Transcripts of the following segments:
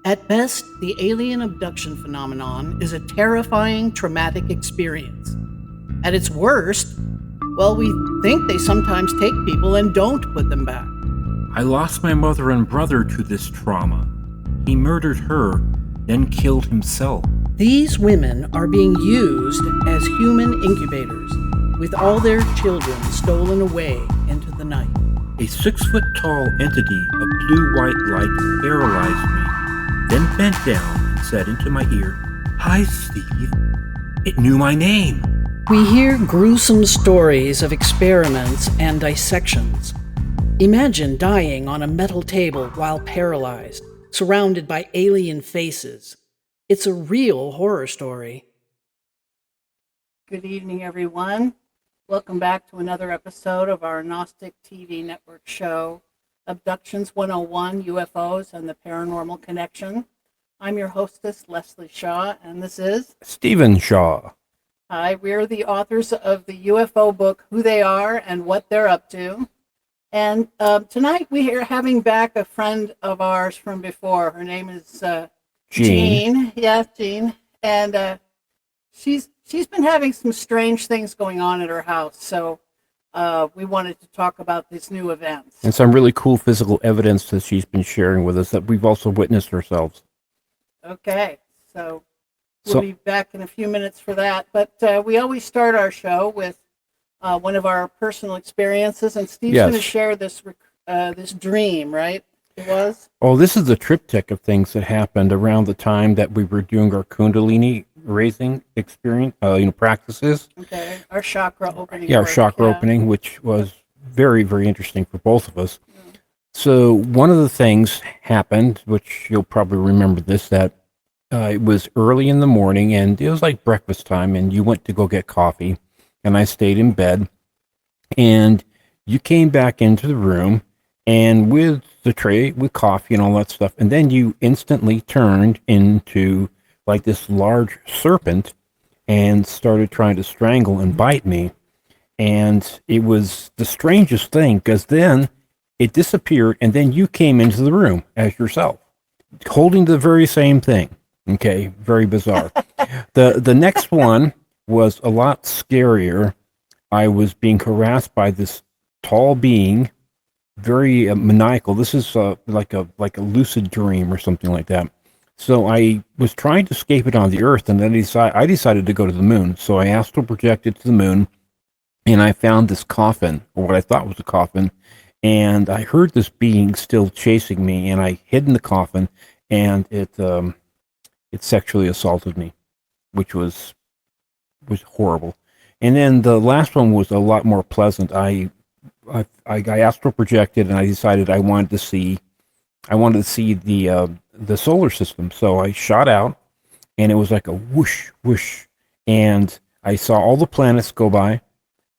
At best, the alien abduction phenomenon is a terrifying, traumatic experience. At its worst, well, we think they sometimes take people and don't put them back. I lost my mother and brother to this trauma. He murdered her, then killed himself. These women are being used as human incubators, with all their children stolen away into the night. A 6-foot-tall entity of blue-white light paralyzed me, then bent down and said into my ear, "Hi, Steve." It knew my name. We hear gruesome stories of experiments and dissections. Imagine dying on a metal table while paralyzed, surrounded by alien faces. It's a real horror story. Good evening, everyone. Welcome back to another episode of our Gnostic TV network show, Abductions 101, UFOs and the Paranormal Connection. I'm your hostess, Leslie Shaw, and this is Stephen Shaw. Hi, we're the authors of the UFO book, Who They Are and What They're Up To. And tonight we are having back a friend of ours from before. Her name is Jean. Yes, Jean. And she's been having some strange things going on at her house. So we wanted to talk about these new events. And some really cool physical evidence that she's been sharing with us that we've also witnessed ourselves. Okay, so we'll be back in a few minutes for that. But we always start our show with one of our personal experiences. And Steve's going to share this dream, right? It was? Oh, this is the triptych of things that happened around the time that we were doing our Kundalini raising experience, practices. Okay, our chakra opening. Yeah, our chakra opening, which was very, very interesting for both of us. Mm. So one of the things happened, which you'll probably remember this, that it was early in the morning and it was like breakfast time and you went to go get coffee and I stayed in bed and you came back into the room and with the tray with coffee and all that stuff, and then you instantly turned into like this large serpent and started trying to strangle and bite me. And it was the strangest thing because then it disappeared and then you came into the room as yourself, holding the very same thing. Okay, very bizarre. The next one was a lot scarier. I was being harassed by this tall being, very maniacal. This is like a lucid dream or something like that. So I was trying to escape it on the earth, and then I decided to go to the moon. So I astral projected to the moon, and I found this coffin, or what I thought was a coffin, and I heard this being still chasing me, and I hid in the coffin, and it sexually assaulted me, which was horrible. And then the last one was a lot more pleasant. I astral projected, and I decided I wanted to see the solar system. So I shot out, and it was like a whoosh, whoosh, and I saw all the planets go by,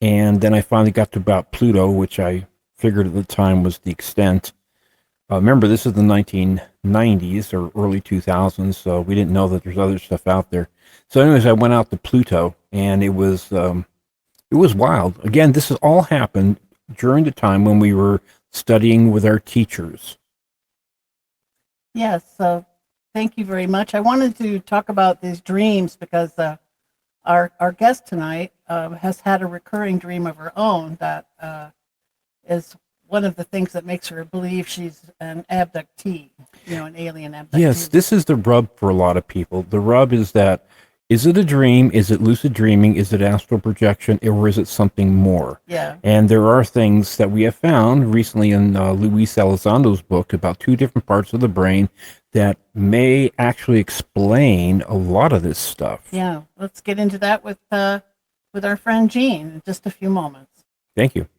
and then I finally got to about Pluto, which I figured at the time was the extent. Remember, this is the 1990s or early 2000s, so we didn't know that there's other stuff out there. So anyways, I went out to Pluto, and it was wild. Again, this has all happened during the time when we were studying with our teachers. Yes, thank you very much. I wanted to talk about these dreams because our guest tonight has had a recurring dream of her own that is one of the things that makes her believe she's an abductee, an alien abductee. Yes, this is the rub for a lot of people. The rub is that, is it a dream? Is it lucid dreaming? Is it astral projection? Or is it something more? Yeah. And there are things that we have found recently in Luis Elizondo's book about 2 different parts of the brain that may actually explain a lot of this stuff. Yeah, let's get into that with our friend Jean in just a few moments. Thank you.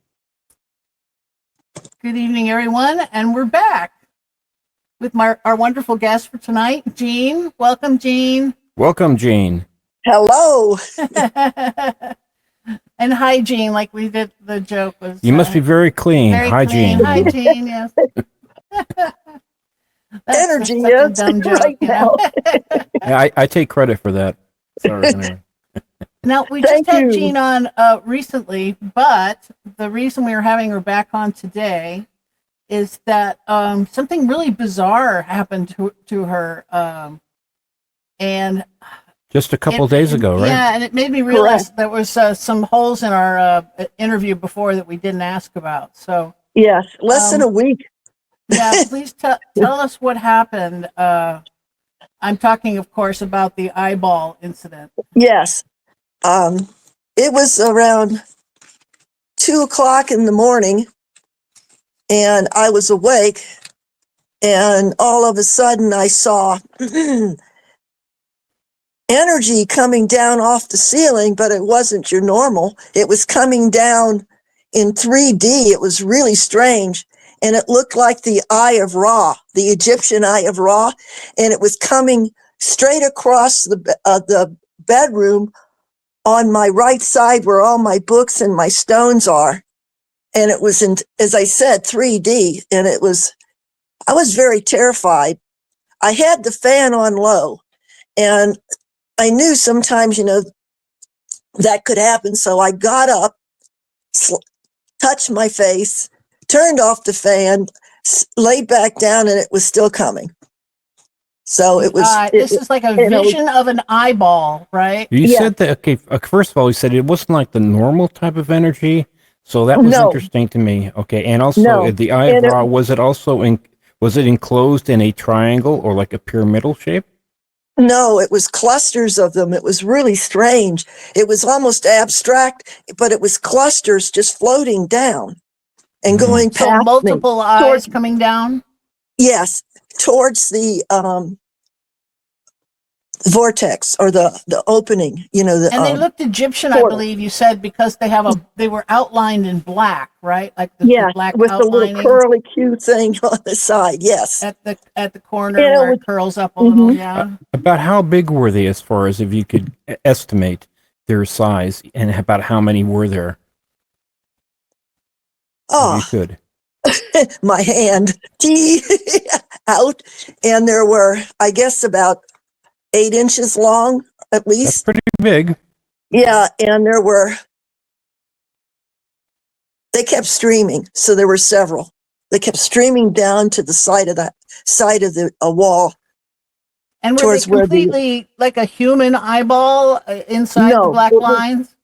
Good evening, everyone, and we're back with our wonderful guest for tonight, Jean. Welcome, Jean. Welcome, Jean. Hello. And hygiene, like we did, the joke was... You must be very clean. Hygiene. Hygiene, yes. Energy, yes. Dumb joke, right now. Yeah, I take credit for that. Sorry. Now, we just had Jean on recently, but the reason we are having her back on today is that something really bizarre happened to her, and Just a couple days ago, right? yeah, and it made me realize there was some holes in our interview before that we didn't ask about. So Yes, less than a week. yeah, please tell us what happened. I'm talking, of course, about the eyeball incident. Yes. It was around 2:00 in the morning, and I was awake, and all of a sudden I saw energy coming down off the ceiling, but it wasn't your normal. It was coming down in 3D. It was really strange. And it looked like the Eye of Ra, the Egyptian Eye of Ra. And it was coming straight across the bedroom on my right side where all my books and my stones are. And it was in, as I said, 3D. And I was very terrified. I had the fan on low, and I knew sometimes, that could happen. So I got up, touched my face, turned off the fan, laid back down, and it was still coming. So it was. This is like a vision of an eyeball, right? You said that, okay, first of all, you said it wasn't like the normal type of energy. So that was interesting to me. Okay. And also the Eye of Ra, was it also was it enclosed in a triangle or like a pyramidal shape? No, it was clusters of them. It was really strange. It was almost abstract, but it was clusters just floating down and going past so multiple eyes coming down? Yes, towards the vortex or the opening, and they looked Egyptian, portal. I believe you said, because they were outlined in black, right? Like the black with outlining. The little curly Q thing on the side. Yes, at the corner where it curls up a little. Yeah. About how big were they, as far as if you could estimate their size, and about how many were there? Oh, if you could. My hand out, and there were, I guess, about 8 inches long, at least. That's pretty big. Yeah, and they kept streaming, so there were several. They kept streaming down to the side of the wall. And were they completely like a human eyeball inside the black lines?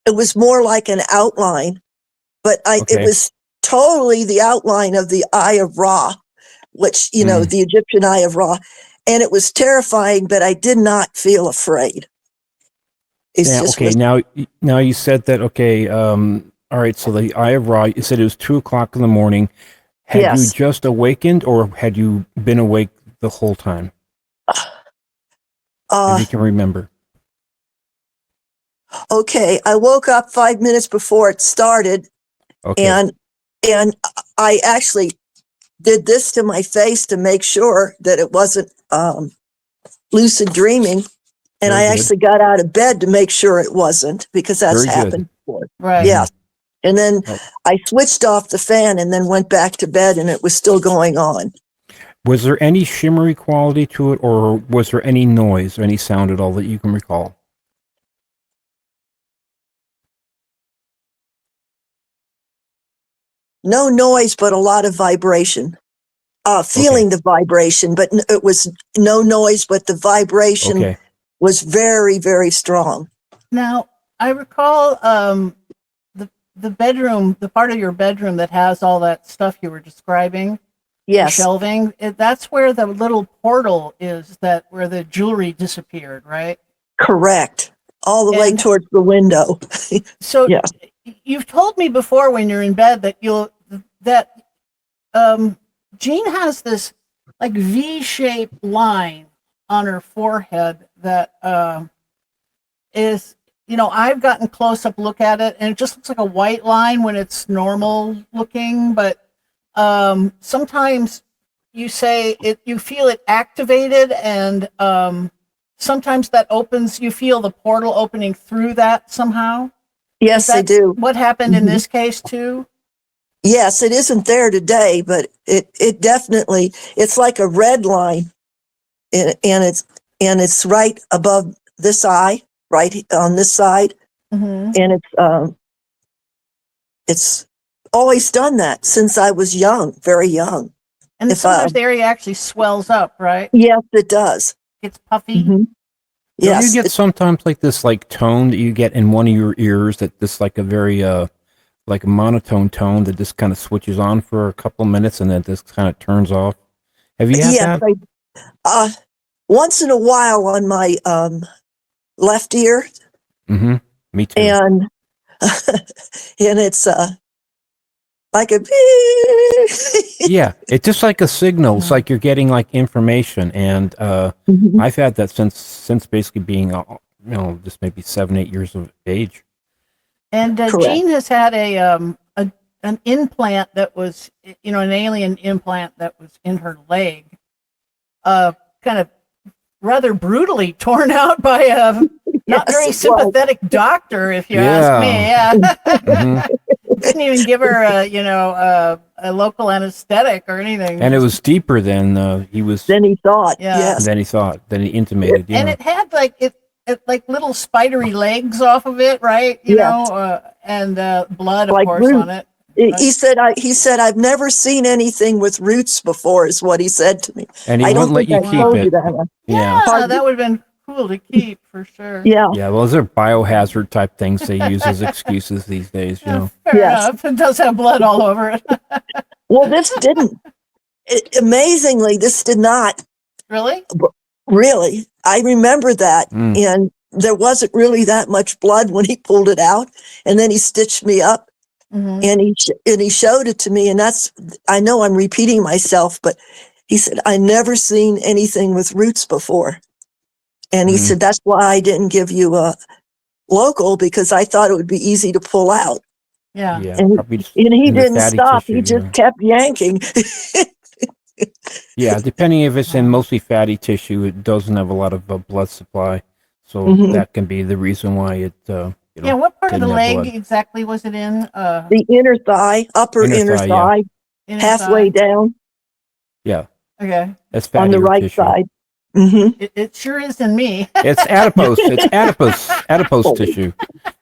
It was more like an outline, but it was totally the outline of the Eye of Ra, which, the Egyptian Eye of Ra. And it was terrifying, but I did not feel afraid. Now you said that, all right, so the Eye of Ra, you said it was 2:00 in the morning. Had you just awakened, or had you been awake the whole time? If you can remember. Okay, I woke up 5 minutes before it started, and I actually did this to my face to make sure that it wasn't lucid dreaming. And I actually got out of bed to make sure it wasn't, because that's happened before. Right. Yeah. And then I switched off the fan and then went back to bed, and it was still going on. Was there any shimmery quality to it, or was there any noise or any sound at all that you can recall? No noise, but a lot of vibration. Feeling the vibration, but it was no noise, but the vibration was very, very strong. Now, I recall the bedroom, the part of your bedroom that has all that stuff you were describing. Yes. The shelving. That's where the little portal is, where the jewelry disappeared, right? Correct. All the way towards the window. So you've told me before when you're in bed that Jean has this like V-shaped line on her forehead that is, I've gotten close-up look at it, and it just looks like a white line when it's normal looking, but sometimes you say you feel it activated, and sometimes that opens, you feel the portal opening through that somehow. Yes, I do. What happened in this case too? Yes, it isn't there today, but it definitely, it's like a red line, and it's right above this eye, right on this side, and it's always done that since I was young, very young. And If, sometimes the area actually swells up, right? Yes, it does. Gets puffy. Mhm. Don't Yes. you get sometimes like this like tone that you get in one of your ears that this like a very like a monotone tone that just kind of switches on for a couple of minutes and then this kind of turns off? Have you had Yes, that? once in a while on my left ear, Mm-hmm. Me too. and and it's like a Yeah, it's just like a signal. It's like you're getting like information, and Mhm. I've had that since basically being just maybe 7-8 years of age. And Correct. Jean has had an implant that was, an alien implant that was in her leg, kind of rather brutally torn out by a not Yes, very it was. sympathetic doctor, if you ask me. Yeah. Didn't even give her a local anesthetic or anything. And it was deeper than he thought. Yeah. Yes. than he intimated. And Yeah. it had it like little spidery legs off of it, right? Yes. And blood, of Like course, roots. on it. He said I've never seen anything with roots before, is what he said to me. And he I don't wouldn't let think you I keep told it. you that. Yeah. Yeah, that would have been cool to keep for sure. Yeah. Yeah. Well, those are biohazard type things they use as excuses these days. You know. Fair Yes. enough. It does have blood all over it. Well, this didn't. Amazingly, this did not Really? really. I remember that, Mm. and there wasn't really that much blood when he pulled it out, and then he stitched me up, Mm-hmm. and he showed it to me, and I know I'm repeating myself, but he said I never seen anything with roots before, and he Mm. said that's why I didn't give you a local, because I thought it would be easy to pull out. Yeah. Yeah. And, Probably just and he in the didn't fatty stop. tissue, He just yeah. kept yanking. Yeah, depending if it's in mostly fatty tissue, it doesn't have a lot of blood supply, so Mhm. that can be the reason why it. Yeah, what part of the didn't have leg blood. exactly was it in? The inner thigh, upper Inner inner thigh, thigh, yeah. Inner halfway thigh? down Yeah, Okay. that's on the fattier right tissue. side. Hmm. It sure is in me. It's adipose. It's adipose tissue.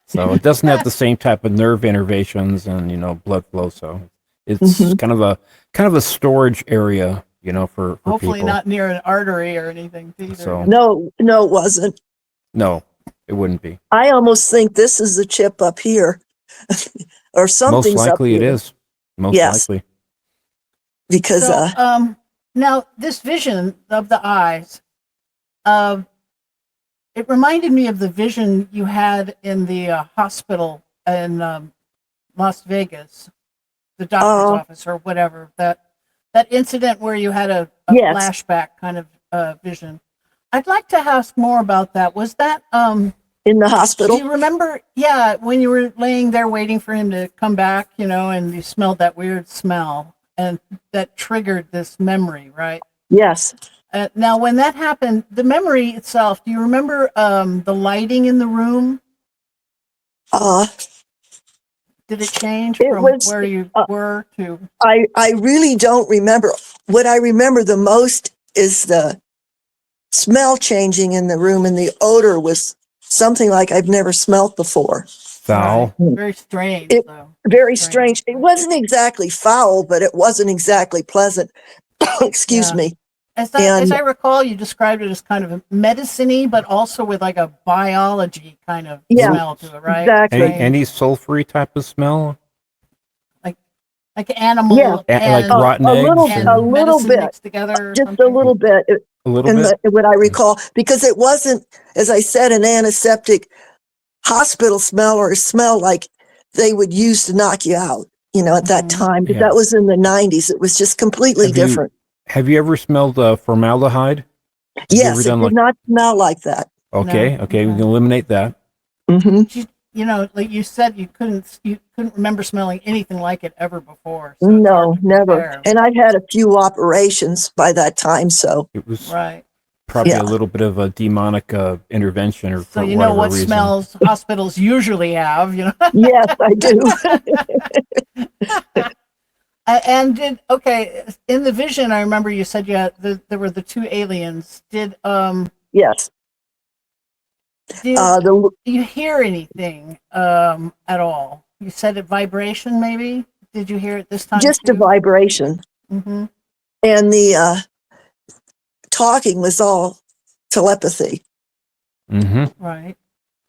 So it doesn't have the same type of nerve innervations and blood flow. So it's Mhm. kind of a storage area, for Hopefully people. not near an artery or anything either. So- No, it wasn't. No, it wouldn't be. I almost think this is the chip up here, or Most something's up likely it here. is. Most Yes. likely. Because So, now this vision of the eyes, it reminded me of the vision you had in the hospital in Las Vegas, the doctor's office or whatever. That incident where you had a Yes. flashback kind of vision. I'd like to ask more about that. Was that in the do hospital. you remember? Yeah, when you were laying there waiting for him to come back, and you smelled that weird smell, and that triggered this memory, right? Yes. Now, when that happened, the memory itself, do you remember the lighting in the room? Did it change It from was, where you were to? I really don't remember. What I remember the most is the smell changing in the room, and the odor was something like I've never smelt before. Foul. Right. Very strange, It- though. Very strange. It wasn't exactly foul, but it wasn't exactly pleasant. Excuse Yeah. me. As And- I recall, you described it as kind of medicine-y, but also with like a biology kind of Yeah, smell to it, right? exactly. Any sulfury type of smell? Like animal Yeah. Like and, rotten a eggs? little- and a little medicine bit. mixed together. Or Just something? a little bit. A little In bit? what I recall, because it wasn't, as I said, an antiseptic hospital smell or a smell like they would use to knock you out, at that Mhm. time. But Yeah. that was in the 90s. It was just completely different. Have you ever smelled formaldehyde? Have you Yes, ever it done did not smell like that. Okay, No, okay, we okay. can eliminate that. Hmm. Like you said, you couldn't remember smelling anything like it ever before. So it's hard No, to never. compare. And I'd had a few operations by that time, so It was Right. probably Yeah. a little bit of a demonic intervention, or So for you know whatever what reason. smells hospitals usually have, yes, I do. And in the vision, I remember you said there were the two aliens. Did Yes. do you hear anything at all? You said it vibration, maybe. Did you hear it this time? just a vibration. Mm-hmm. And the talking was all telepathy. Mm-hmm. Right.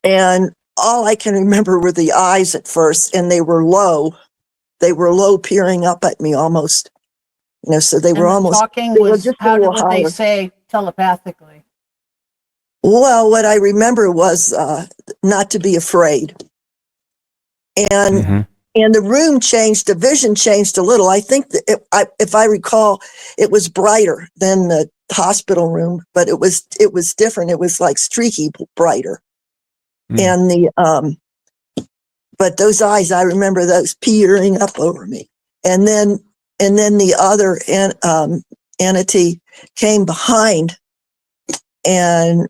And all I can remember were the eyes at first, and they were low. They were low, peering up at me almost. So they And were the almost. talking They were was, just a how little would they higher. say telepathically? Well, what I remember was not to be afraid. And Mm-hmm. and the room changed, the vision changed a little. I think that if I recall, it was brighter than the hospital room, but it was different. It was like streaky brighter. Mm. And but those eyes, I remember those peering up over me. And then the other entity came behind, and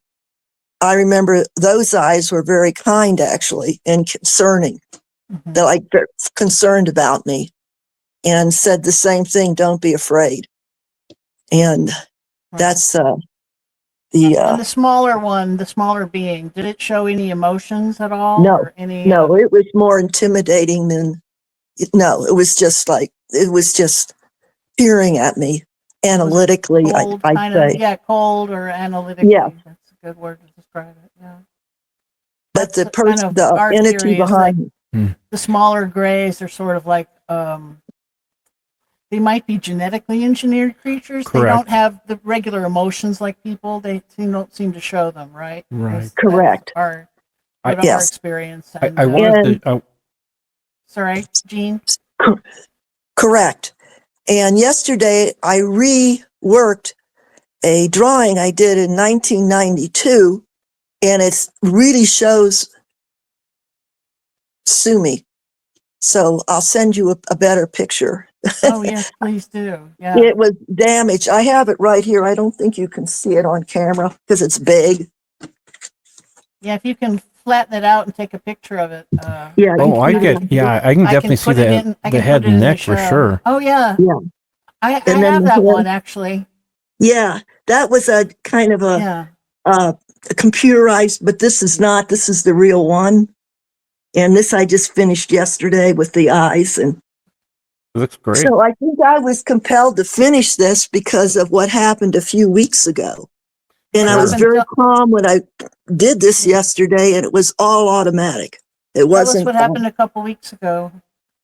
I remember those eyes were very kind, actually, and concerning. Mm-hmm. They're like they're concerned about me, and said the same thing: "Don't be afraid." And that's And the the smaller one, the smaller being, did it show any emotions at all, no, or any? no. It was more intimidating than no. It was just peering at me analytically. Cold, I'd kind say, of, yeah, cold or analytically. yeah. That's a good word to describe it. Yeah. But That's kind of the our entity theory is behind that me, the smaller grays are sort of like they might be genetically engineered creatures. Correct. They don't have the regular emotions like people. They don't seem to show them, right? Right. correct. Our our Yes. experience. I And, wanted to. sorry, Jean. Correct. And yesterday I reworked a drawing I did in 1992, and it really shows Sumi. So I'll send you a better picture. Oh yes, please do. Yeah. It was damaged. I have it right here. I don't think you can see it on camera because it's big. Yeah, if you can flatten it out and take a picture of it. Yeah. Oh, I can definitely see the head and neck for sure. Oh yeah. Yeah. I And then have the that hand. one actually. Yeah, that was a kind of Yeah. a computerized, but this is not. This is the real one. And this I just finished yesterday with the eyes. And It looks great. so I think I was compelled to finish this because of what happened a few weeks ago. And I was very calm when I did this yesterday, and it was all automatic. It wasn't. That was what happened a couple weeks ago.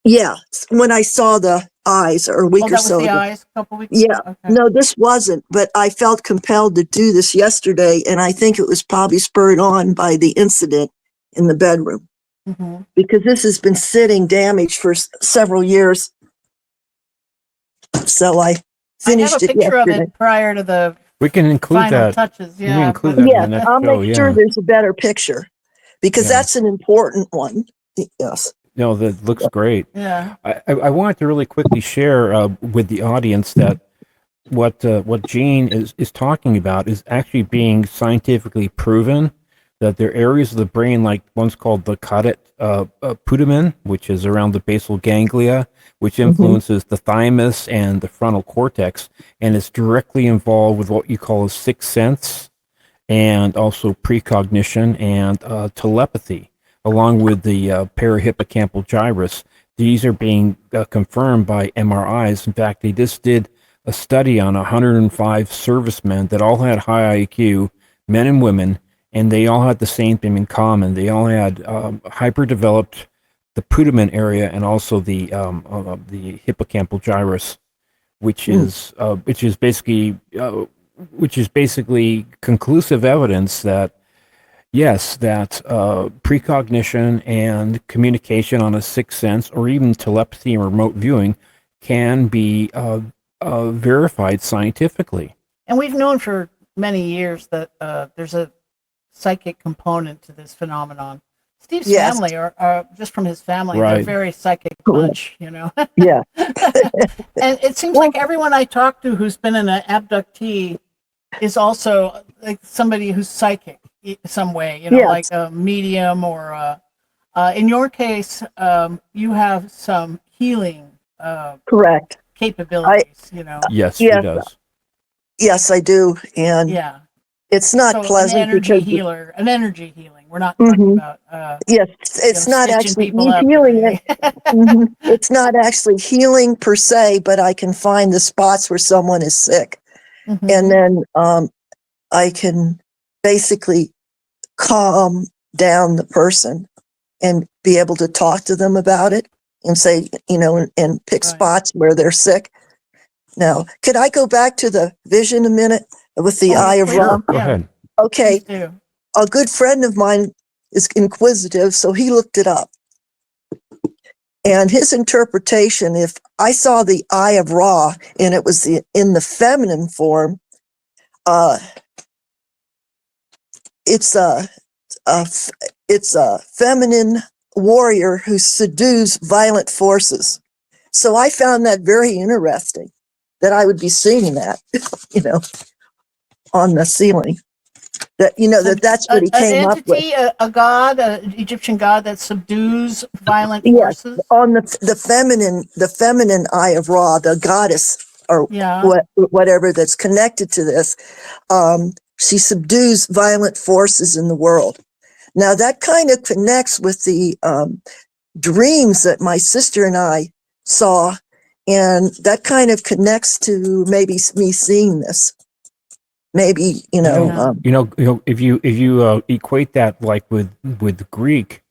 Yeah, when I saw the eyes, or a week Oh, or that was so the ago. eyes a couple weeks Yeah, ago? Okay. no, this wasn't, but I felt compelled to do this yesterday, and I think it was probably spurred on by the incident in the bedroom, Mm-hmm. because this has been sitting damaged for several years. So I finished have a it picture of yesterday. it prior to the We can include final that. touches. We can Yeah. include that in Yeah, the next I'll show. make Yeah. sure there's a better picture, because Yeah. that's an important one. Yes. No, that looks great. Yeah. I wanted to really quickly share with the audience that what Jean is talking about is actually being scientifically proven, that there are areas of the brain, like one's called the caudate putamen, which is around the basal ganglia, which influences the thymus and the frontal cortex, and it's directly involved with what you call a sixth sense, and also precognition and telepathy, along with the parahippocampal gyrus. These are being confirmed by MRIs. In fact, they just did a study on 105 servicemen that all had high IQ, men and women, and they all had the same thing in common. They all had hyperdeveloped the putamen area and also the hippocampal gyrus, which is basically conclusive evidence that yes, that precognition and communication on a sixth sense, or even telepathy and remote viewing, can be verified scientifically. And we've known for many years that there's a psychic component to this phenomenon. Steve's family, or just from his family, they're very psychic bunch, you know. Yeah. And it seems like everyone I talk to who's been an abductee is also like somebody who's psychic in some way, you know, like a medium, or in your case, you have some healing correct capabilities, you know. Yes, he does. Yes, I do. And yeah, it's not so pleasant. an energy healer. We're not talking about Yes, it's not stitching actually people up. healing. It's not actually healing per se, but I can find the spots where someone is sick, and then I can basically calm down the person and be able to talk to them about it and say, and pick spots where they're sick. Now, could I go back to the vision a minute with the eye of Ra? Go ahead. Okay. A good friend of mine is inquisitive, so he looked it up. And his interpretation, if I saw the eye of Ra and it was in the feminine form, it's a feminine warrior who subdues violent forces. So I found that very interesting, that I would be seeing that, on the ceiling. That's what he came up with. A god, an Egyptian god that subdues violent Yes, forces. on the feminine eye of Ra, the goddess or whatever that's connected to this. She subdues violent forces in the world. Now that kind of connects with the dreams that my sister and I saw, and that kind of connects to maybe me seeing this. Maybe if you equate that like with Greek,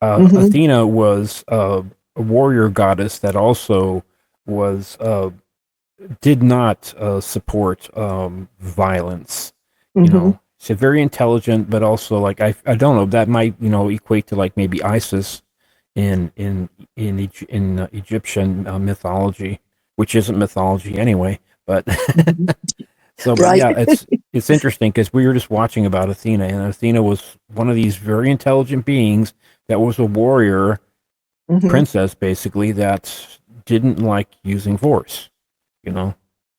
Athena was a warrior goddess that also was did not support violence. She's very intelligent, but also like I don't know, that might equate to like maybe Isis in Egyptian mythology, which isn't mythology anyway, but. So, but yeah, it's interesting because we were just watching about Athena, and Athena was one of these very intelligent beings that was a warrior princess, basically, that didn't like using force,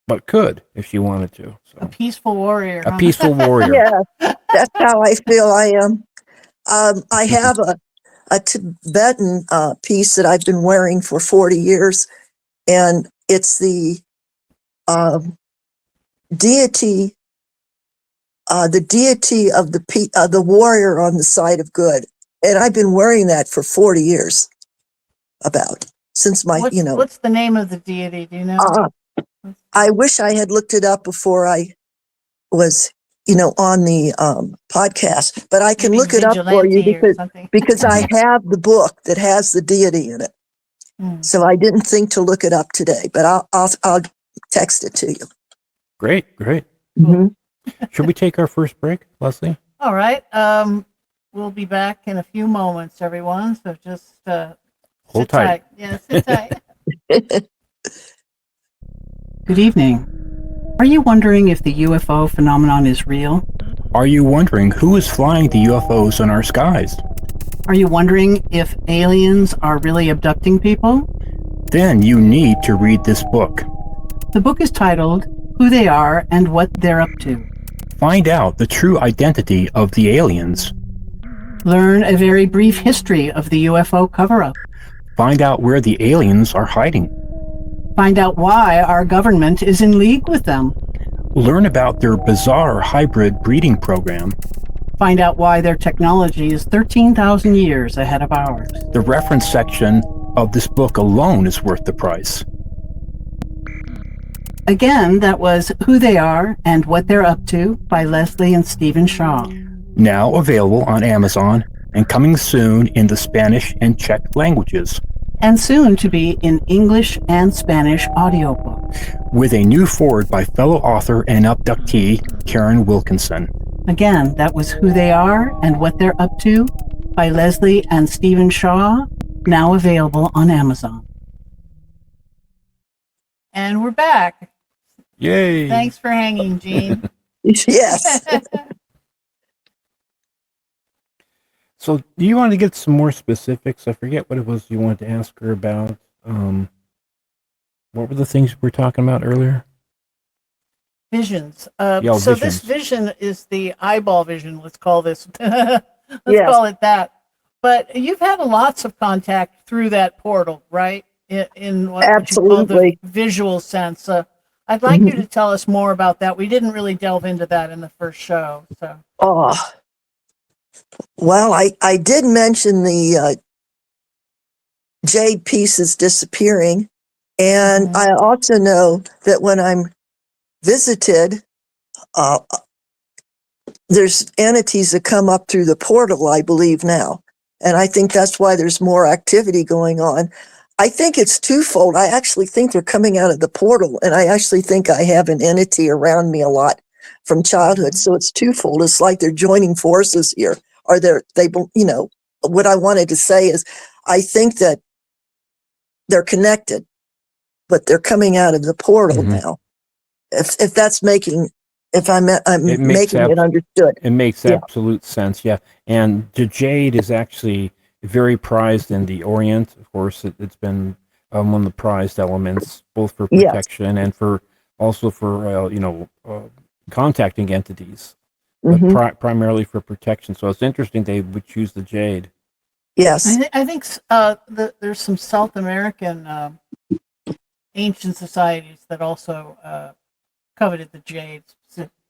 but could if she wanted to. So. A peaceful warrior. A peaceful warrior. Yeah, that's how I feel I am. I have a Tibetan piece that I've been wearing for 40 years, and it's the deity of the warrior on the side of good, and I've been wearing that for 40 years. Since my what's the name of the deity? Do you know? I wish I had looked it up before I was on the podcast, but I can look it up for you because I have the book that has the deity in it. So I didn't think to look it up today, but I'll text it to you. Great. Should we take our first break, Leslie? All right. We'll be back in a few moments, everyone. So just hold tight. Yeah, sit tight. Good evening. Are you wondering if the UFO phenomenon is real? Are you wondering who is flying the UFOs in our skies? Are you wondering if aliens are really abducting people? Then you need to read this book. The book is titled Who They Are and What They're Up To. Find out the true identity of the aliens. Learn a very brief history of the UFO cover-up. Find out where the aliens are hiding. Find out why our government is in league with them. Learn about their bizarre hybrid breeding program. Find out why their technology is 13,000 years ahead of ours. The reference section of this book alone is worth the price. Again, that was Who They Are and What They're Up To by Leslie and Stephen Shaw. Now available on Amazon and coming soon in the Spanish and Czech languages. And soon to be in English and Spanish audiobook. With a new foreword by fellow author and abductee Karen Wilkinson. Again, that was Who They Are and What They're Up To by Leslie and Stephen Shaw, now available on Amazon. And we're back. Yay! Thanks for hanging, Jean. Yes. So, do you want to get some more specifics? I forget what it was you wanted to ask her about. What were the things we were talking about earlier? Visions. Visions. This vision is the eyeball vision. Let's call this. Call it that. But you've had lots of contact through that portal, right? In what you call the visual sense. I'd like you to tell us more about that. We didn't really delve into that in the first show. So. Well, I did mention the jade pieces disappearing. And I also know that when I'm visited, uh, there's entities that come up through the portal, I believe now. And I think that's why there's more activity going on. I think it's twofold. I actually think they're coming out of the portal, and I actually think I have an entity around me a lot from childhood. So it's twofold. It's like they're joining forces here, or what I wanted to say is I think that they're connected, but they're coming out of the portal now. If that's making, if I'm It makes making it understood. it makes Yeah. absolute sense. Yeah, and the jade is actually very prized in the Orient. Of course, it's been one of the prized elements, both for Yes. protection and for also for contacting entities, but Hmm. primarily for protection. So it's interesting they would choose the jade. Yes. I think there's some South American ancient societies that also coveted the jades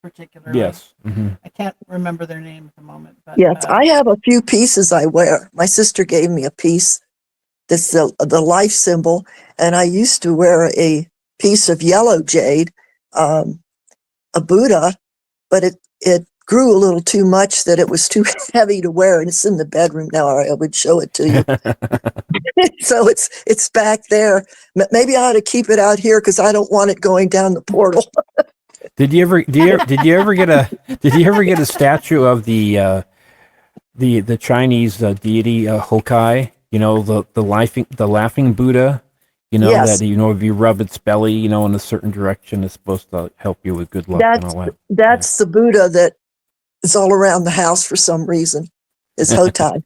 particularly. Yes. Mm-hmm. I can't remember their name at the moment, but Yes. I have a few pieces I wear. My sister gave me a piece that's the life symbol, and I used to wear a piece of yellow jade, a Buddha, but it grew a little too much that it was too heavy to wear, and it's in the bedroom now, or I would show it to you. So it's back there. Maybe I ought to keep it out here because I don't want it going down the portal. Did you ever get a statue of the Chinese deity Hokai? You know, the laughing Buddha. You know Yes. that if you rub its belly, in a certain direction, it's supposed to help you with good luck and all that. That's the Buddha that is all around the house for some reason. Is Hotai.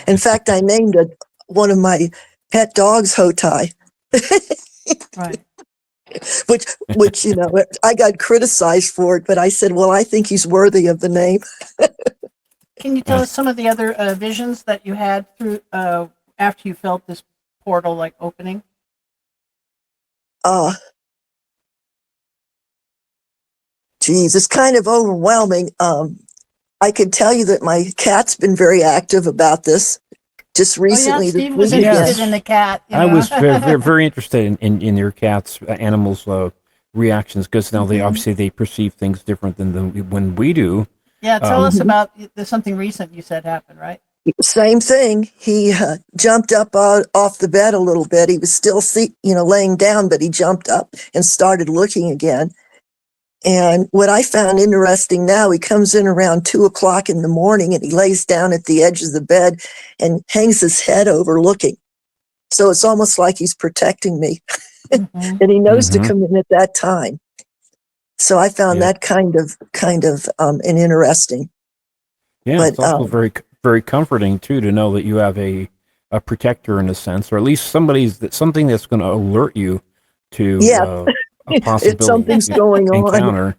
In fact, I named one of my pet dogs Hotai. right. which I got criticized for it, but I said, well, I think he's worthy of the name. Can you tell us some of the other visions that you had through after you felt this portal like opening? Geez, it's kind of overwhelming. I can tell you that my cat's been very active about this. Just recently, this Steve was weekend. interested in the cat. I was very, very interested in your cat's animals' reactions because now they perceive things different than when we do. Yeah, tell us about there's something recent you said happened, right? Same thing. He jumped up off the bed a little bit. He was still laying down, but he jumped up and started looking again. And what I found interesting now, he comes in around 2:00 in the morning and he lays down at the edge of the bed and hangs his head over looking. So it's almost like he's protecting me. And he knows to come in at that time. So I found that kind of an interesting. Yeah, but it's also very, very comforting too to know that you have a protector in a sense, or at least something that's going to alert you to a possibility something's going encounter. on.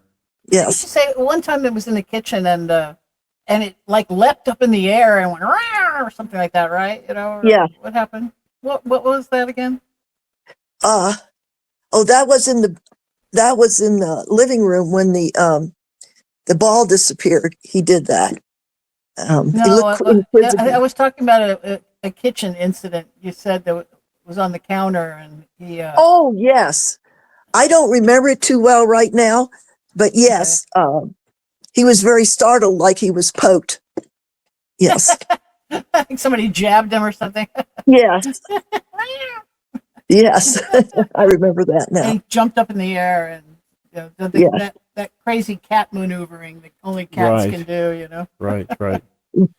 Yes. You say one time it was in the kitchen and it like leapt up in the air and went or something like that, right? Yeah. What happened? What was that again? That was in the living room when the ball disappeared. He did that. No, I was talking about a kitchen incident. You said that was on the counter and he. Oh yes, I don't remember it too well right now, but yes, he was very startled, like he was poked. Yes. I think somebody jabbed him or something. Yes. Yes, I remember that now. And he jumped up in the air and that crazy cat maneuvering that only cats can do. Right.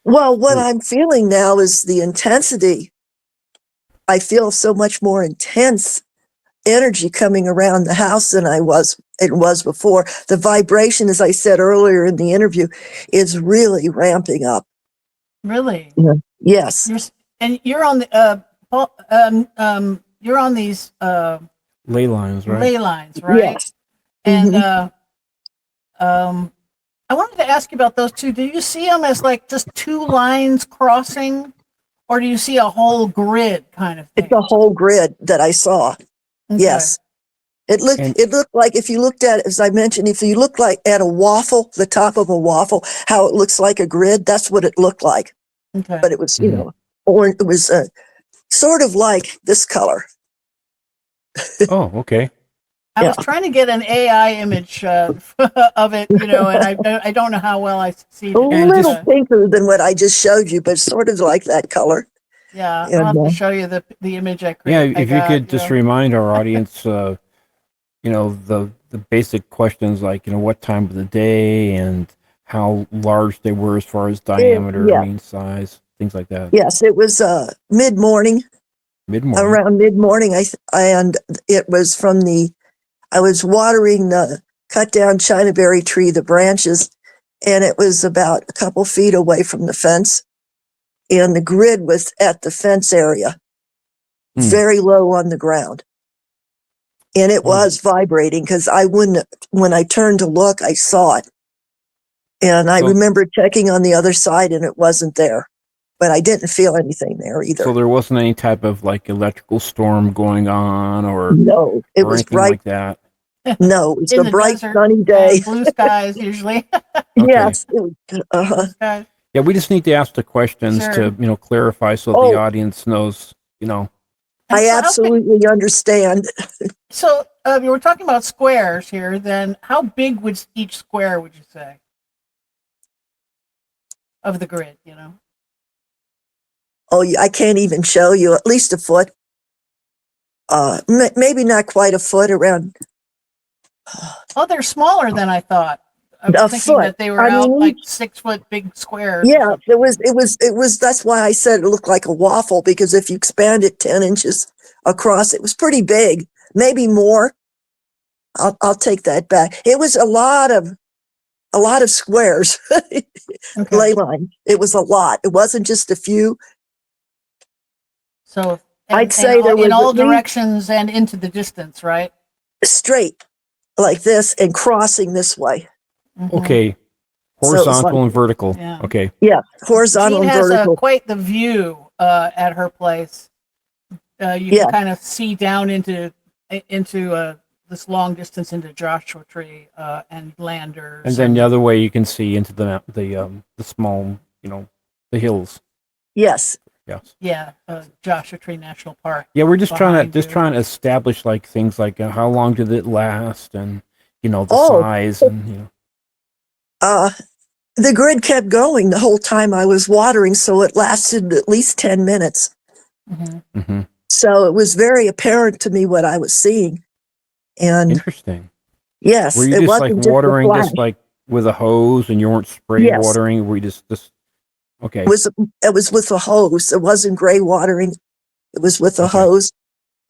Well, what I'm feeling now is the intensity. I feel so much more intense energy coming around the house than it was before. The vibration, as I said earlier in the interview, is really ramping up. Really? Yeah. Yes. You're on you're on these ley lines, right? Ley lines, right? Yes. And I wanted to ask you about those two. Do you see them as like just two lines crossing, or do you see a whole grid kind of thing? It's a whole grid that I saw. Okay. Yes. And It looked like, if you looked at it, as I mentioned, if you look like at a waffle, the top of a waffle, how it looks like a grid, that's what it looked like. Okay. But it was, Mhm. or it was sort of like this color. oh, okay. I Yeah. was trying to get an AI image of it, and I don't know how well I A succeeded. little pinker than what I just showed you, but sort of like that color. Yeah, I'll And have to show you the image I Yeah, created. if you could just remind our audience, the basic questions like, what time of the day and how large they were as far as diameter, yeah, mean size, things like that. yes, it was mid-morning, Mid-morning. around mid-morning. And it was I was watering the cut down Chinaberry tree, the branches, and it was about a couple feet away from the fence. And the grid was at the fence area, Hmm. very low on the ground. And it was vibrating because when I turned to look, I saw it. And I So- remember checking on the other side and it wasn't there, but I didn't feel anything there either. So there wasn't any type of like electrical storm going on or No, it or was anything bright. like that. No, it was in a the bright desert, sunny day. blue skies usually. Yes. It was, Blue skies. Yeah, we just need to ask the questions Sure. to clarify so Oh. the audience knows, And I so, okay, absolutely understand. so you were talking about squares here. Then, how big was each square? Would you say of the grid? Oh, I can't even show you. At least a foot. Maybe not quite a foot. Around Oh, they're smaller than I thought. I was a thinking foot. that they were I out mean, like 6 foot big squares. or yeah, something. it was. That's why I said it looked like a waffle, because if you expand it 10 inches across, it was pretty big. Maybe more. I'll take that back. It was a lot of squares, Okay. ley line. It was a lot. It wasn't just a few. So I'd say there in was all at least directions and into the distance, right? straight like this and crossing this way. Mhm. okay, So it was horizontal like, and vertical. Yeah. Okay. yeah, horizontal Jean and has vertical. quite the view at her place. You Yeah. can kind of see down into this long distance into Joshua Tree and Landers. And then the other way you can see into the small, the hills. Yes. Yes. Yeah, Joshua Tree National Park. Yeah, we're just trying Behind you. to establish like things like how long did it last and the Oh. size and The grid kept going the whole time I was watering, so it lasted at least 10 minutes. Mhm. hmm So it was very apparent to me what I was seeing. And Interesting. yes, Were you it just like wasn't just a watering flash. this like with a hose and you weren't spray Yes. watering? Were you just okay? It was with a hose. It wasn't gray watering. It was with a Okay. hose.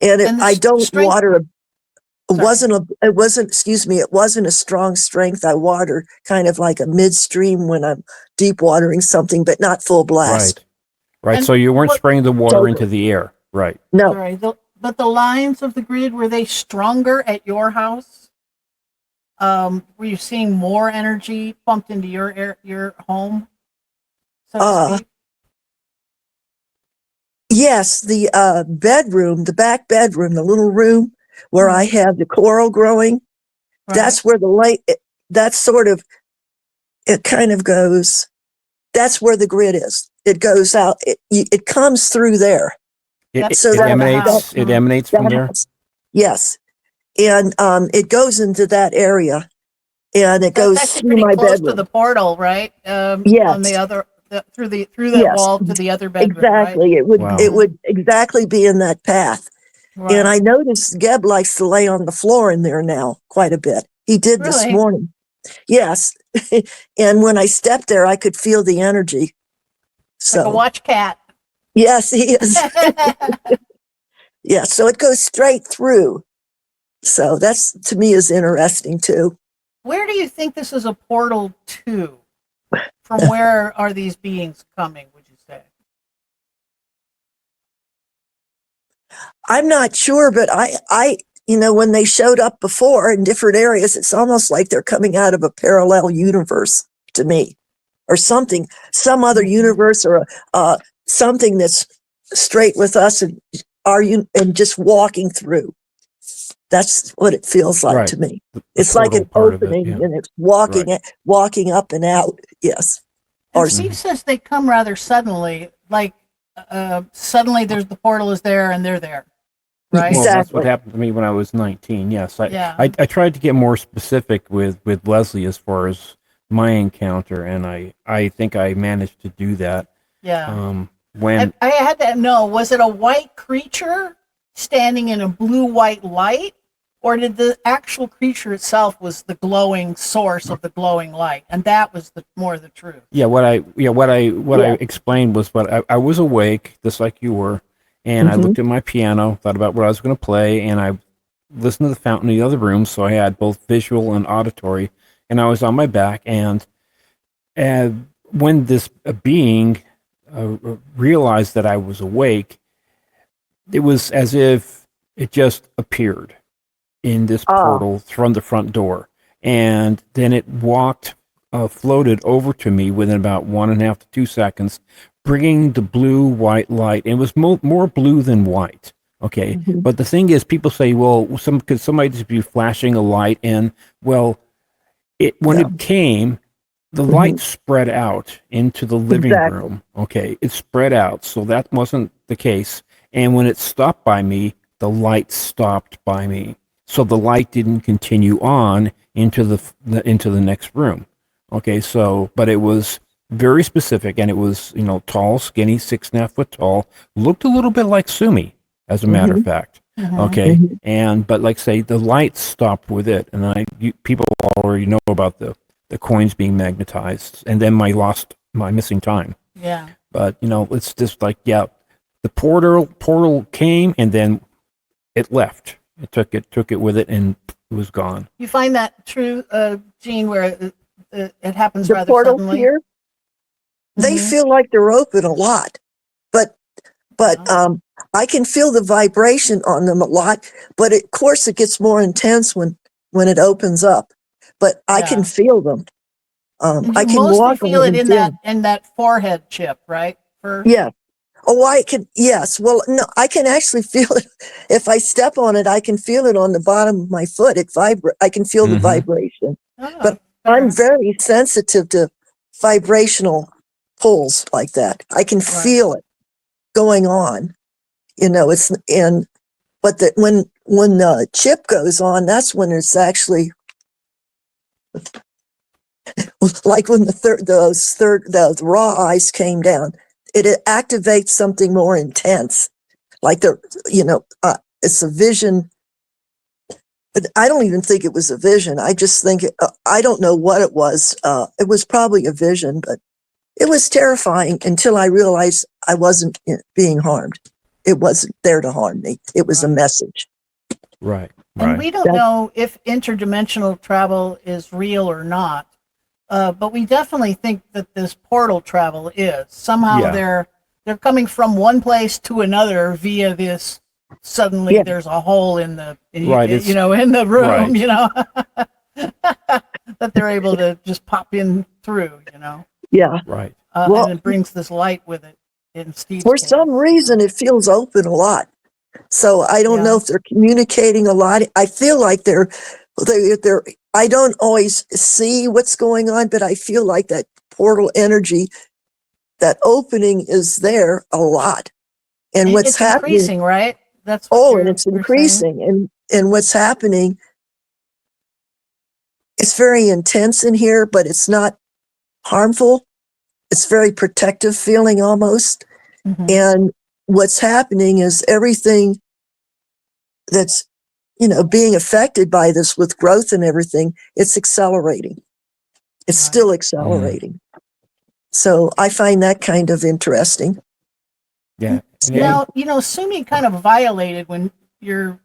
And And the I don't strength- water. It Sorry. excuse me, it wasn't a strong strength. I water kind of like a midstream when I'm deep watering something, but not full blast. Right. And So you weren't what- spraying the water So- into the air. Right. No, Sorry, but the lines of the grid, were they stronger at your house? Were you seeing more energy pumped into your home? So to speak? yes, the bedroom, the back bedroom, the little room where I have the coral growing, Right. that's where the light, that's sort of, it kind of goes, that's where the grid is. It goes out, it comes through there. That's So It that- emanates. It emanates from That there. house. Yes. And it goes into that area and it goes That's actually through pretty my close bedroom. to the portal, right? Yes. On the other through that Yes. wall to the other bedroom. Exactly. Wow. It would exactly be in that path. Right? And I noticed Geb likes to lay on the floor in there now quite a bit. He did this Really? morning. Yes. And when I stepped there, I could feel the energy. So, like a watch cat. yes, he is. Yeah. So it goes straight through. So that's, to me, is interesting too. Where do you think this is a portal to? From where are these beings coming, would you say? I'm not sure, but when they showed up before in different areas, it's almost like they're coming out of a parallel universe to me, or something, some other universe, or something that's straight with us and and just walking through. That's what it feels like Right. to me. The It's like portal an part of it, opening yeah. and it's walking Right. walking up and out. Yes. And Or Steve says they come rather suddenly, like suddenly there's the portal is there and they're there, right? Well, that's what exactly. happened to me when I was 19. Yes, Yeah. I tried to get more specific with Leslie as far as my encounter, and I think I managed to do that. Yeah. When I had to know, was it a white creature standing in a blue-white light? Or did the actual creature itself was the glowing source of the glowing light, and that was more the truth? what I Yeah. explained was what I was awake, just like you were, and I Mhm. looked at my piano, thought about what I was going to play, and I listened to the fountain in the other room, so I had both visual and auditory, and I was on my back, and when this being realized that I was awake, it was as if it just appeared in this Ah. portal from the front door. And then it floated over to me within about 1.5 to 2 seconds, bringing the blue white light. It was more blue than white. Okay. Mhm. But the thing is, people say, well, could somebody just be flashing a light in? Well, when No. it came, the light Mhm. spread out into the living Exactly. room. Okay. It spread out. So that wasn't the case. And when it stopped by me, the light stopped by me. So the light didn't continue on into the next room. Okay. So, but it was very specific, and it was, tall, skinny, 6.5 foot tall, looked a little bit like Sumi, as a matter of Mhm. fact. Mm-hmm. Okay. Mhm. But like say, the light stopped with it. And people already know about the coins being magnetized, and then my missing time. Yeah. But it's just like, yeah, the portal came, and then it left. It took it with it, and it was gone. You find that true, Gene, where it happens The rather portals suddenly? here, they Mhm. feel like they're open a lot, but Oh. I can feel the vibration on them a lot. But of course, it gets more intense when it opens up. But I can Yeah. feel them. And I you can mostly walk on feel them it and in feel them. that forehead chip, right? Yeah. Oh, I can. Yes. Well, no, I can actually feel it. If I step on it, I can feel it on the bottom of my foot. It vibrate. I can feel the Mm-hmm. vibration. Oh, But I'm fair. very sensitive to vibrational pulls like that. I can Right. feel it going on. It's in. But when the chip goes on, that's when it's actually like when the raw ice came down. It activates something more intense. Like it's a vision. But I don't even think it was a vision. I just think I don't know what it was. It was probably a vision, but it was terrifying until I realized I wasn't being harmed. It wasn't there to harm me. It was a Right. message. Right. And Right. we don't know if interdimensional travel is real or not, but we definitely think that this portal travel is. Somehow Yeah. they're coming from one place to another via this. Suddenly, Yeah, there's a hole in the Right. It's in the room, right. that they're able to just pop in through, yeah. Right. and Well, it brings this light with it. In Steve's for case, some reason, it feels open a lot. So I don't know Yeah. if they're communicating a lot. I feel like they're. I don't always see what's going on, but I feel like that portal energy, that opening is there a lot. And And what's it's happening? increasing, right? That's what Oh, and it's you're saying. increasing. And what's happening? It's very intense in here, but it's not harmful. It's very protective feeling almost. Mhm. And what's happening is everything that's being affected by this with growth and everything, it's accelerating. It's Right. still accelerating. So I find that kind of interesting. Yeah. And Now, Sumi kind of violated when the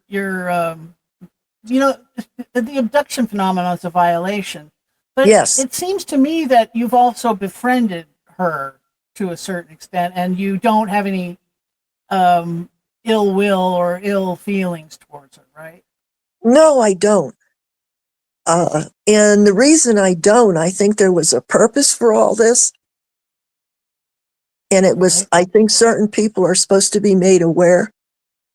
abduction phenomenon is a violation. But Yes. it seems to me that you've also befriended her to a certain extent, and you don't have any ill will or ill feelings towards her, right? No, I don't. And the reason I don't, I think there was a purpose for all this. And it was, Right. I think certain people are supposed to be made aware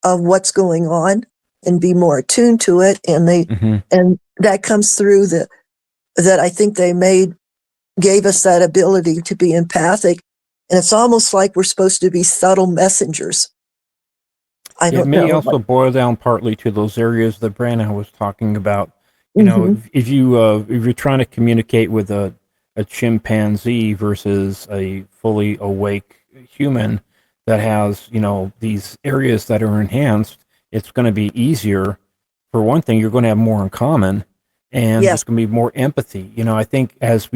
of what's going on and be more attuned to it. And and that comes through that I think gave us that ability to be empathic. And it's almost like we're supposed to be subtle messengers. I It don't may know. also boil down partly to those areas that Brandon was talking about. You know, if you're trying to communicate with a chimpanzee versus a fully awake human that has, you know, these areas that are enhanced, it's going to be easier. For one thing, you're going to have more in common, and Yes, there's going to be more empathy. You know, I think as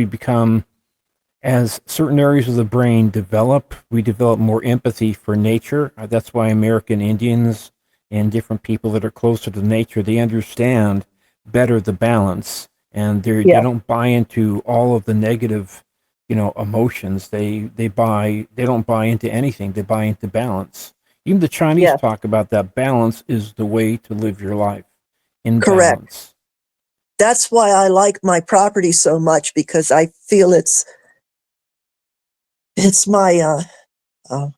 certain areas of the brain develop, we develop more empathy for nature. That's why American Indians and different people that are closer to nature, they understand better the balance, and they yeah, don't buy into all of the negative, you know, emotions. They don't buy into anything. They buy into balance. Even the Chinese yeah, talk about that balance is the way to live your life, in correct. balance. That's why I like my property so much, because I feel it's my uh,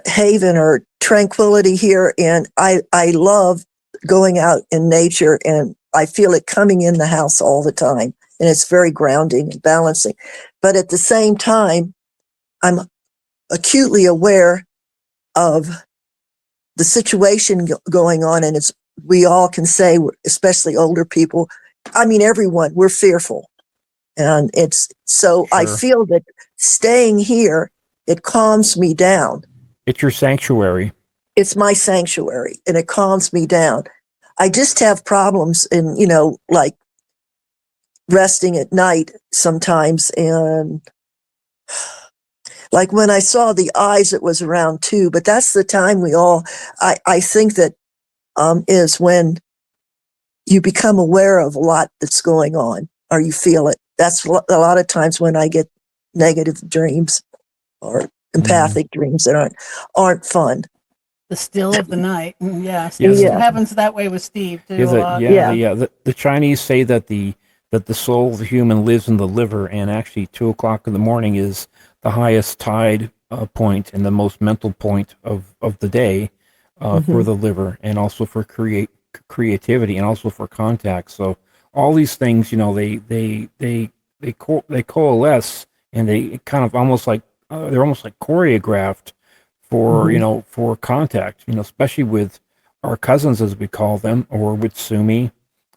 haven or tranquility here. And I love going out in nature, and I feel it coming in the house all the time. And it's very grounding and balancing. But at the same time, I'm acutely aware of the situation going on. And we all can say, especially older people, I mean, everyone, we're fearful. And so I Sure. feel that staying here, it calms me down. It's your sanctuary. It's my sanctuary, and it calms me down. I just have problems in, like resting at night sometimes. And like when I saw the eyes, it was around 2, but that's the time I think that is when you become aware of a lot that's going on, or you feel it. That's a lot of times when I get negative dreams or empathic dreams that aren't fun. The still of the night. Yeah, Yeah, it Yeah, happens that way with Steve too Yeah, a lot. yeah, the Chinese say that the soul of the human lives in the liver, and actually 2 o'clock in the morning is the highest tide point and the most mental point of the day for the liver, and also for creativity, and also for contact. So all these things, you know, they coalesce, and they kind of almost like they're almost like choreographed for, you know, for contact. You know, especially with our cousins, as we call them, or with Sumi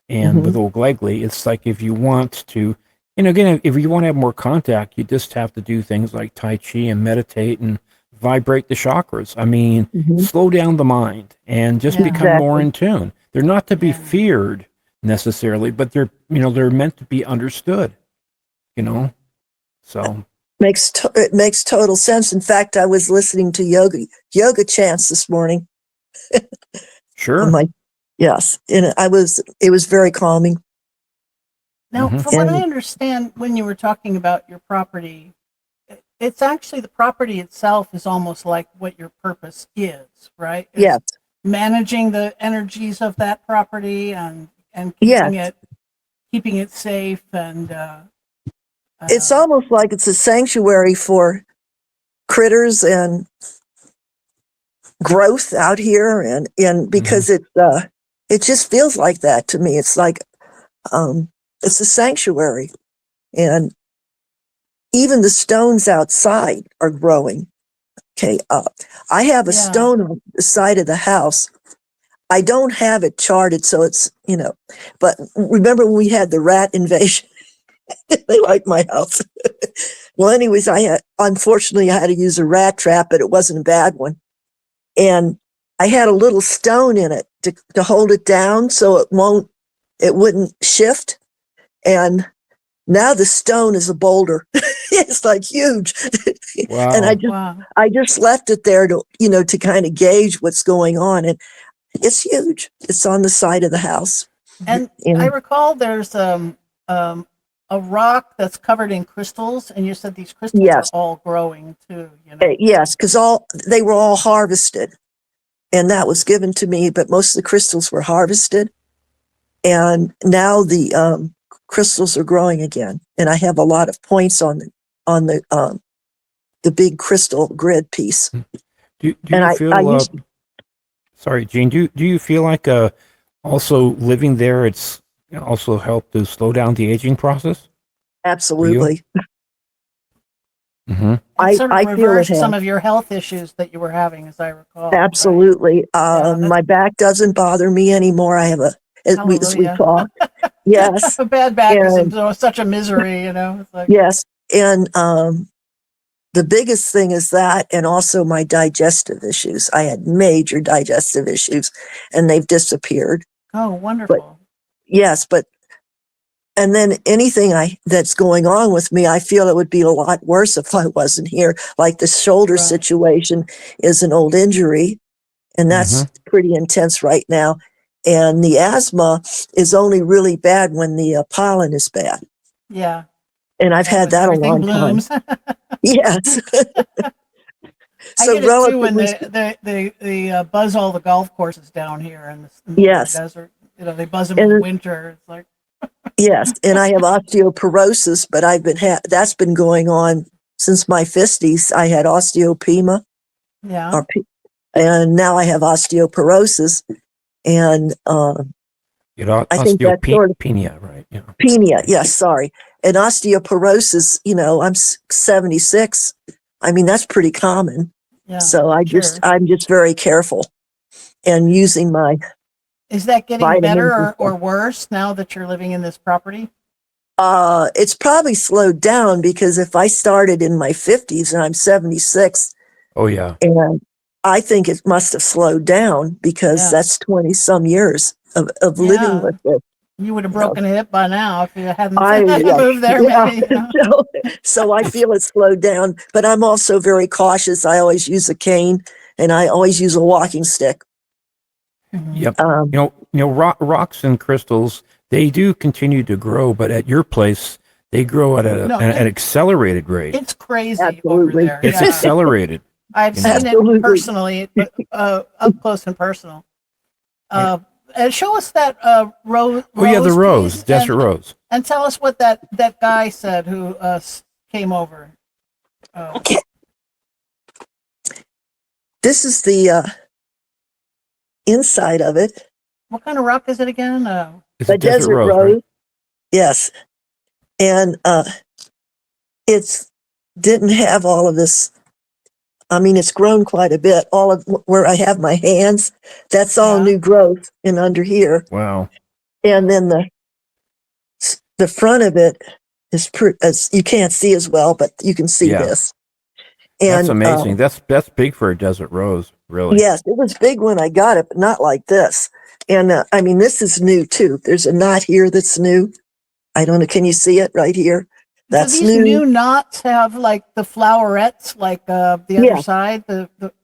and with Old Glegley. It's like, if you want to, you know, again, if you want to have more contact, you just have to do things like Tai Chi and meditate and vibrate the chakras. I mean, slow down the mind and just Yeah. become more exactly. in tune. They're not to be Yeah. feared necessarily, but they're, you know, they're meant to be understood, you know? So, It makes total sense. In fact, I was listening to yoga chants this morning on sure. my, yes, and it was very calming. Now, from what I And understand, when you were talking about your property, it's actually the property itself is almost like what your purpose is, right? yes, It's managing the energies of that property and yes, keeping it safe and it's almost like it's a sanctuary for critters and growth out here. And because it just feels like that to me. It's like, it's a sanctuary, and even the stones outside are growing. Okay. I have a yeah. stone on the side of the house. I don't have it charted, so it's, but remember when we had the rat invasion? They like my house. Well, anyways, unfortunately, I had to use a rat trap, but it wasn't a bad one. And I had a little stone in it to hold it down so it wouldn't shift. And now the stone is a boulder. It's like huge. And Wow. Wow. I just left it there to kind of gauge what's going on. And it's huge. It's on the side of the house. And I recall there's a rock that's covered in crystals, and you said these crystals are Yes, all growing too. You know. yes, because they were all harvested, and that was given to me. But most of the crystals were harvested, and now the crystals are growing again. And I have a lot of points on the big crystal grid piece. Do And you I feel, used Sorry, Gene. Do you feel like also living there, it's also helped to slow down the aging process? Absolutely. Mm-hmm. It sort of I feel it reversed has. some of your health issues that you were having, as I recall. right? Absolutely. Yeah, My back doesn't bother me anymore. I have as we Hallelujah. talk. Yes. A bad back is And such a misery, It's like, yes. And the biggest thing is that, and also my digestive issues. I had major digestive issues and they've disappeared. oh, But wonderful. yes, and then anything that's going on with me, I feel it would be a lot worse if I wasn't here. Like the shoulder Right. situation is an old injury, and that's pretty intense right now. And the asthma is only really bad when the pollen is bad. Yeah. And I've had When that a everything long blooms. time. Yes. I So get it too when relatively, they buzz all the golf courses down here in the middle of the yes. desert. They buzz them in the And winter. It's like, yes, and I have osteoporosis, but that's been going on since my 50s. I had osteopenia, yeah. or and now I have osteoporosis, and I think that's sort of Osteopenia, right? Yeah. penia. Yes, sorry, and osteoporosis. I'm 76. I mean, that's pretty common. Yeah. So Sure. I'm just very careful and using my Is that getting vitamins better and stuff. or worse now that you're living in this property? It's probably slowed down because if I started in my 50s and I'm 76, Oh yeah. and I think it must have slowed down because Yeah. that's 20 some years of living Yeah. with it. You would have You know, broken a hip by now if you hadn't yeah, moved there, yeah. maybe. So I feel it's slowed down, but I'm also very cautious. I always use a cane and I always use a walking stick. Yep. Um, Rocks and crystals, they do continue to grow, but at your place, they grow at No, an accelerated rate. It's crazy over Absolutely. there. It's Yeah. accelerated. I've you know. seen it Absolutely. personally, but up close and personal. And show us that rose. Oh yeah, the please, rose, desert rose. and tell us what that guy said who came over. Okay. This is the inside of it. What kind of rock is it again? It's The a desert rose, rose. right? Yes. And it's didn't have all of this. I mean, it's grown quite a bit. All of where I have my hands, that's all Yeah. new growth in under here. Wow. And then the front of it is as you can't see as well, but you can see Yeah. this. And That's amazing. That's big for a desert rose, really. yes, it was big when I got it, but not like this. And I mean, this is new too. There's a knot here that's new. I don't know. Can you see it right here? That's do these new knots have like the flowerets, like the other Yeah. side?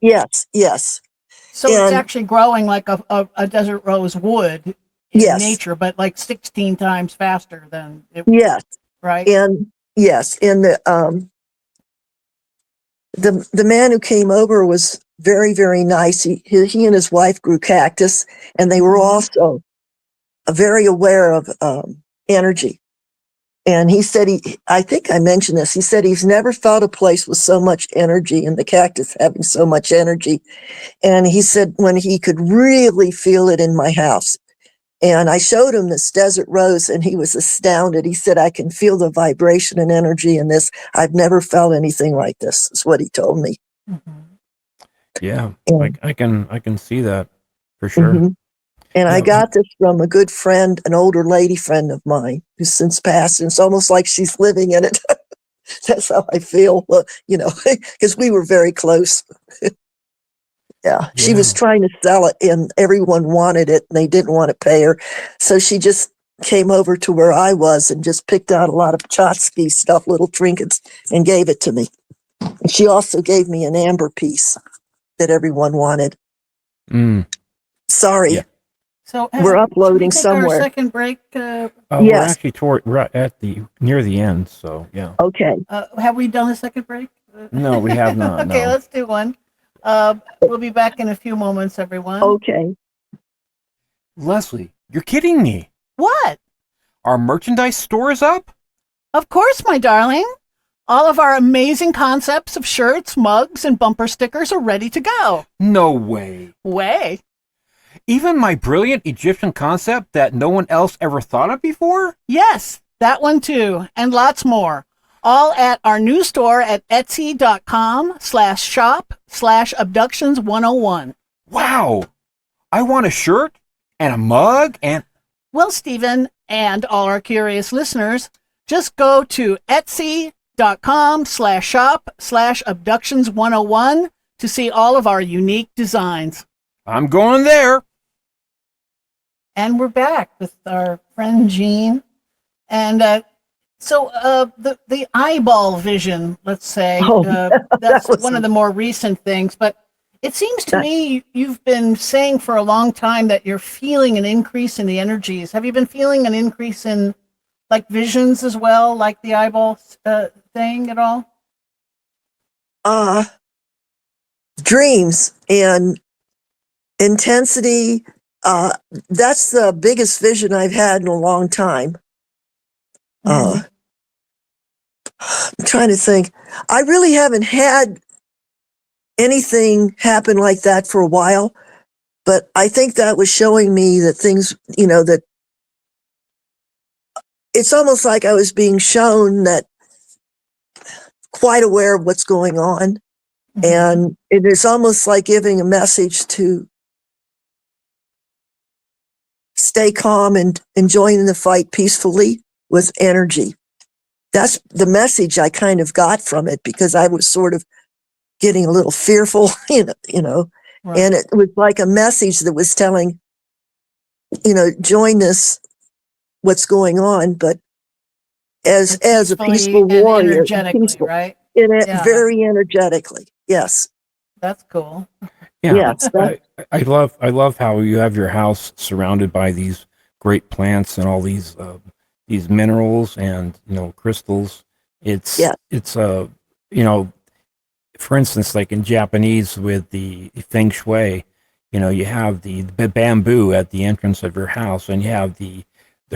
Yes. So it's And- actually growing like a desert rose would in Yes. nature, but like 16 times faster than it. Yes. Right. And yes, and the man who came over was very, very nice. He and his wife grew cactus, and they were also very aware of energy. And he said I think I mentioned this. He said he's never felt a place with so much energy, and the cactus having so much energy. And he said when he could really feel it in my house. And I showed him this desert rose and he was astounded. He said, I can feel the vibration and energy in this. I've never felt anything like this, is what he told me. Mhm. Yeah. And, I can see that for sure. mhm. And I Yeah. got this from a good friend, an older lady friend of mine who's since passed. And it's almost like she's living in it. That's how I feel, well, because we were very close. Yeah, she was Yeah. trying to sell it and everyone wanted it and they didn't want to pay her. So she just came over to where I was and just picked out a lot of tchotchke stuff, little trinkets, and gave it to me. And she also gave me an amber piece that everyone wanted. Mm. Sorry, Yeah. we're So should we uploading take somewhere. our second break. We're Yes. actually right at near the end, so yeah. Okay. Have we done a second break? No, we have not. Okay, No. let's do one. We'll be back in a few moments, everyone. Okay. Leslie, you're kidding me. What? Our merchandise store is up? Of course, my darling. All of our amazing concepts of shirts, mugs, and bumper stickers are ready to go. No way. Way. Even my brilliant Egyptian concept that no one else ever thought of before? Yes, that one too, and lots more. All at our new store at etsy.com/shop/abductions101. Wow. I want a shirt and a mug and... Well, Stephen, and all our curious listeners, just go to etsy.com/shop/abductions101 to see all of our unique designs. I'm going there. And we're back with our friend Jean. And the eyeball vision, let's say, that's one of the more recent things. But it seems to me you've been saying for a long time that you're feeling an increase in the energies. Have you been feeling an increase in like visions as well, like the eyeball thing at all? Dreams and intensity. That's the biggest vision I've had in a long time. I'm trying to think. I really haven't had anything happen like that for a while, but I think that was showing me that things, that it's almost like I was being shown that quite aware of what's going on. Mm-hmm. And it is almost like giving a message to stay calm and enjoying the fight peacefully with energy. That's the message I kind of got from it, because I was sort of getting a little fearful, right. And it was like a message that was telling, join this, what's going on, but as a peaceful warrior, energetically, right? Very energetically. Yes. That's cool. Yeah. Yes, I love how you have your house surrounded by these great plants and all these minerals and crystals. It's for instance, like in Japanese with the feng shui, you have the bamboo at the entrance of your house, and you have the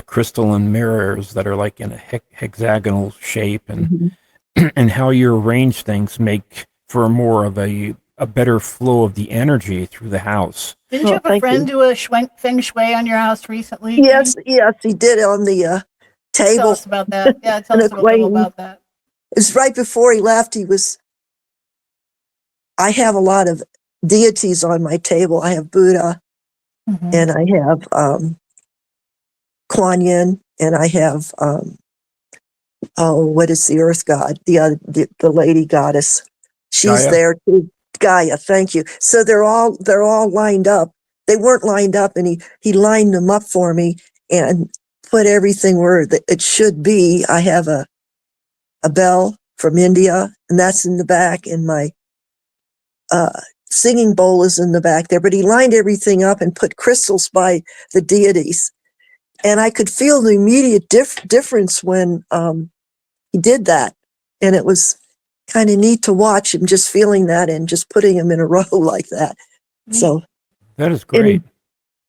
crystalline mirrors that are like in a hexagonal shape, and and how you arrange things make for more of a better flow of the energy through the house. Didn't you have a friend do a feng shui on your house recently? Yes, he did it on the table. Tell us about that. Yeah, tell us a little about that. It's right before he left. I have a lot of deities on my table. I have Buddha, and I have Kuan Yin, and I have what is the earth god? The lady goddess. She's Gaia. There too. Gaia, thank you. So they're all lined up. They weren't lined up, and he lined them up for me and put everything where it should be. I have a bell from India, and that's in the back, and my singing bowl is in the back there. But he lined everything up and put crystals by the deities, and I could feel the immediate difference when he did that, and it was kind of neat to watch him just feeling that and just putting them in a row like that. So that is great.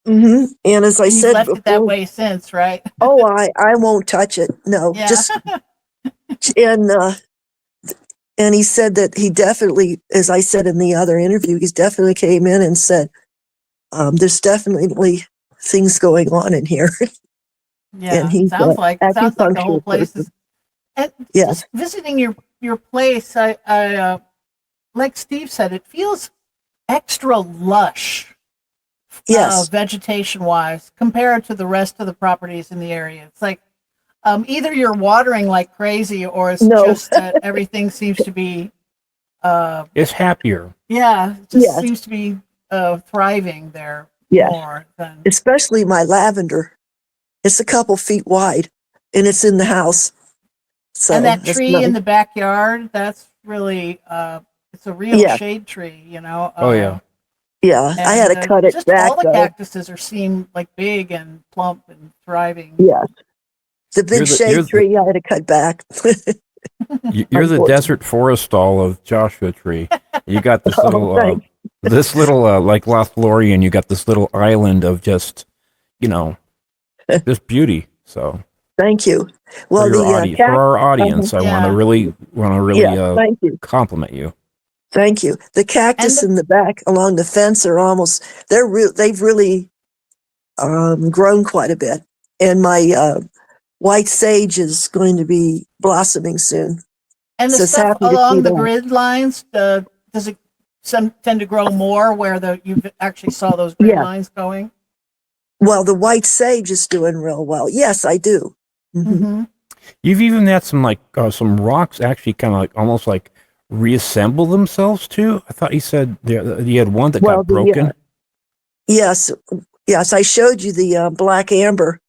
And as I said, left it that way since, right? I won't touch it. No, yeah. Just and he said that he definitely, as I said in the other interview, he's definitely came in and said, there's definitely things going on in here. Yeah, and he sounds like the whole place is. And just visiting your place, I like Steve said, it feels extra lush, vegetation wise, compared to the rest of the properties in the area. It's like either you're watering like crazy, or it's just that everything seems to be. It's happier. Yeah, it just seems to be thriving there more than. Especially my lavender. It's a couple feet wide, and it's in the house. So and that tree in the backyard, that's really, it's a real shade tree, Oh, yeah. Yeah, I had to cut it just back. All the cactuses seem like big and plump and thriving. Yes. The big shade tree I had to cut back. You're the desert forest stall of Joshua Tree. You got this little, like Lothlorien, you got this little island of just, just beauty. So. Thank you. Well, for our audience, I want to really compliment you. Thank you. The cactus in the back along the fence are they've really grown quite a bit. And my white sage is going to be blossoming soon. And the So stuff happy to see along the that. grid lines, does it tend to grow more where you actually saw those grid Yeah. lines going? Well, the white sage is doing real well. Yes, I do. Mm-hmm. You've even had some rocks actually kind of almost like reassemble themselves too. I thought you said you had one that Well, got broken. Yes, I showed you the black amber.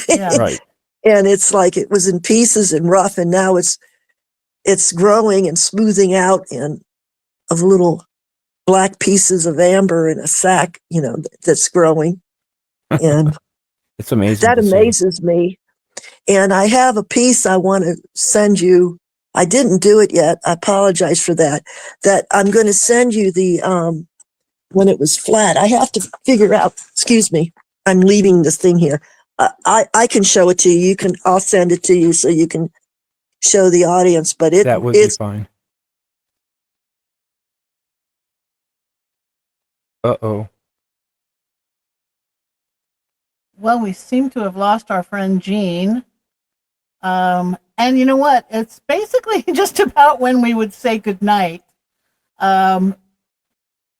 Yeah. Right. And it's like it was in pieces and rough, and now it's growing and smoothing out in of little black pieces of amber in a sack, that's growing. And It's amazing that to see. amazes me. And I have a piece I want to send you. I didn't do it yet. I apologize for that. That I'm going to send you the when it was flat. I have to figure out, excuse me, I'm leaving this thing here. I can show it to you. I'll send it to you so you can show the audience, but That would be fine. Uh-oh. Well, we seem to have lost our friend Jean. And you know what? It's basically just about when we would say goodnight. So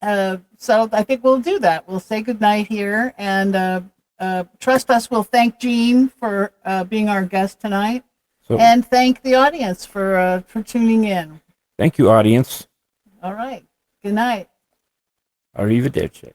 I think we'll do that. We'll say goodnight here, and trust us, we'll thank Jean for being our guest tonight, and thank the audience for tuning in. Thank you, audience. All right. Good night. Arrivederci.